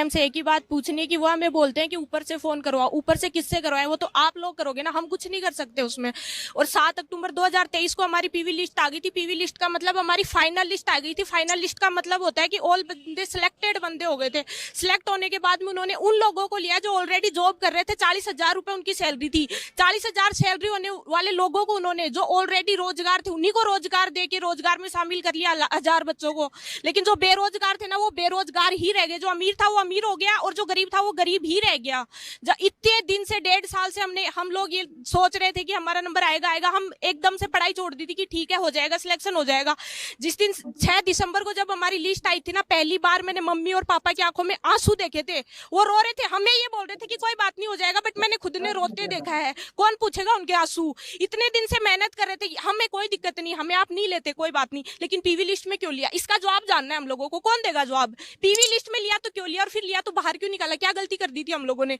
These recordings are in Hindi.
हमसे एक ही बात पूछनी है कि वो हमें बोलते हैं कि ऊपर से फोन करवाओ। ऊपर से किससे करवाएं? वो तो आप लोग करोगे ना, हम कुछ नहीं कर सकते उसमें। और 7 अक्टूबर 2023 को हमारी पीवी लिस्ट आ गई थी। पीवी लिस्ट का मतलब हमारी फाइनल लिस्ट आ गई थी। फाइनल लिस्ट का मतलब होता है कि ऑल बंदे सिलेक्टेड बंदे हो गए थे। सिलेक्ट होने के बाद में उन्होंने उन लोगों को लिया जो ऑलरेडी जॉब कर रहे थे। 40,000 रुपए उनकी सैलरी थी। 40,000 सैलरी होने वाले लोगों को उन्होंने, जो ऑलरेडी रोजगार थे, उन्हीं को रोजगार दे के रोजगार में शामिल कर लिया 1,000 बच्चों को। लेकिन जो बेरोजगार थे ना, वो बेरोजगार ही रह गए। जो अमीर था वो अमीर हो गया और जो गरीब था वो गरीब ही रह गया। इतने दिन से 1.5 साल से हम लोग ये सोच रहे थे कि हमारा नंबर आएगा। हम एकदम से पढ़ाई छोड़ दी थी कि ठीक है हो जाएगा, सिलेक्शन हो जाएगा। जिस दिन 6 दिसंबर को जब हमारी लिस्ट आई थी ना, पहली बार मैंने मम्मी और पापा की आंखों में आंसू देखे थे। वो रो रहे थे, हमें ये बोल रहे थे कि कोई बात नहीं हो जाएगा, बट मैंने खुद ने रोते देखा है। कौन पूछेगा उनके आंसू? इतने दिन से मेहनत कर रहे थे, हमें कोई दिक्कत नहीं, हमें आप नहीं लेते कोई बात नहीं, लेकिन पीवी लिस्ट में क्यों लिया? इसका जवाब जानना है हम लोगों को। कौन देगा जवाब? पीवी लिस्ट में लिया तो क्यों लिया, और फिर लिया तो बाहर क्यों निकाला? क्या गलती कर दी थी हम लोगों ने?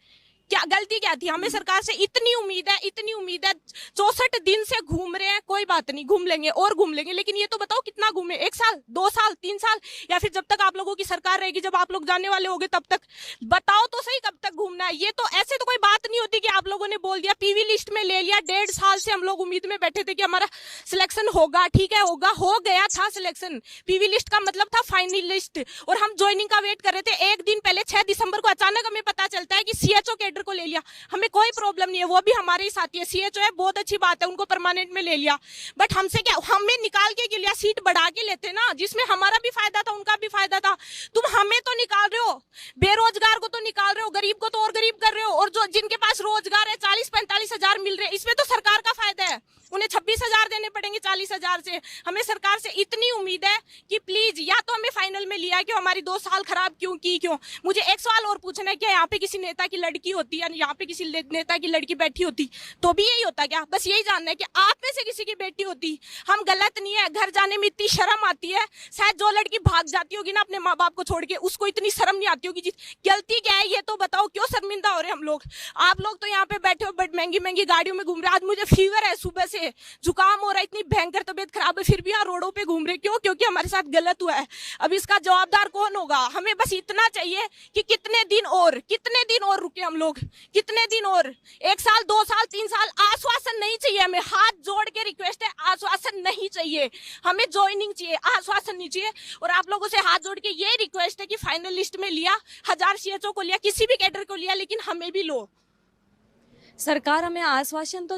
क्या गलती क्या थी? हमें सरकार से इतनी उम्मीद है, इतनी उम्मीद है। 64 दिन से घूम रहे हैं, कोई बात नहीं, घूम लेंगे और घूम लेंगे, लेकिन ये तो बताओ कितना घूमे? 1 साल, 2 साल, 3 साल, या फिर जब तक आप लोगों की सरकार रहेगी, जब आप लोग जाने वाले होंगे तब तक? बताओ तो सही, कब तक घूमना है? ये तो ऐसे तो कोई बात नहीं होती कि आप लोगों ने बोल दिया पीवी लिस्ट में ले लिया। 1.5 साल से हम लोग उम्मीद में बैठे थे कि हमारा सिलेक्शन होगा। ठीक है, होगा, हो गया था सिलेक्शन। पीवी लिस्ट का मतलब था फाइनल लिस्ट, और हम ज्वाइनिंग का वेट कर रहे थे। एक दिन पहले 6 दिसंबर को अचानक हमें पता चलता है कि सीएचओ कैडर को ले लिया। हमें कोई प्रॉब्लम नहीं है, वो भी हमारे ही साथी है। सीएचओ है, बहुत अच्छी बात है, उनको परमानेंट में ले लिया। बट हमसे क्या, हमें निकाल के लिया? सीट बढ़ा के लेते ना, जिसमें हमारा भी फायदा था, उनका भी फायदा था। तुम हमें तो निकाल रहे हो, बेरोजगार को तो निकाल रहे हो, गरीब को तो और गरीब कर रहे हो, और जो जिनके पास रोजगार है 40-45 हजार मिल रहे हैं, इसमें तो सरकार का फायदा है। उन्हें 26,000 देने पड़ेंगे 40,000 से। हमें सरकार से इतनी उम्मीद है कि प्लीज, या तो हमें फाइनल में लिया, कि हमारी 2 साल खराब क्यों की, क्यों? मुझे एक सवाल और पूछना है, क्या यहाँ पे किसी नेता की लड़की होती है, यहाँ पे किसी नेता की लड़की बैठी होती तो भी यही होता क्या? बस यही जानना है कि आप में से किसी की बेटी होती। हम गलत नहीं है, घर जाने में इतनी शर्म आती है। शायद जो लड़की भाग जाती होगी ना अपने माँ बाप को छोड़ के, उसको इतनी शर्म नहीं आती होगी। गलती क्या है ये तो बताओ, क्यों शर्मिंदा हो रहे हम लोग? आप लोग तो यहाँ पे बैठे हो, बट महंगी महंगी गाड़ियों में घूम रहे। आज मुझे फीवर है, सुबह से जुकाम हो रहा है, इतनी भयंकर तबीयत खराब है, फिर भी यहाँ रोडों पे घूम रहे। क्यों? क्योंकि हमारे साथ गलत हुआ है। अब इसका जवाबदार कौन होगा? हमें बस इतना चाहिए कि कितने दिन और रुके हम लोग, कितने दिन और? 1 साल, 2 साल, 3 साल, आश्वासन नहीं चाहिए हमें। हाथ जोड़ के रिक्वेस्ट है, आश्वासन नहीं चाहिए हमें, ज्वाइनिंग चाहिए, आश्वासन नहीं चाहिए। और आप लोगों से हाथ जोड़ के ये रिक्वेस्ट है कि फाइनल लिस्ट में लिया, 1000 सीएचओ को लिया, किसी भी कैडर को लिया, लेकिन हमें भी लो। सरकार हमें आश्वासन तो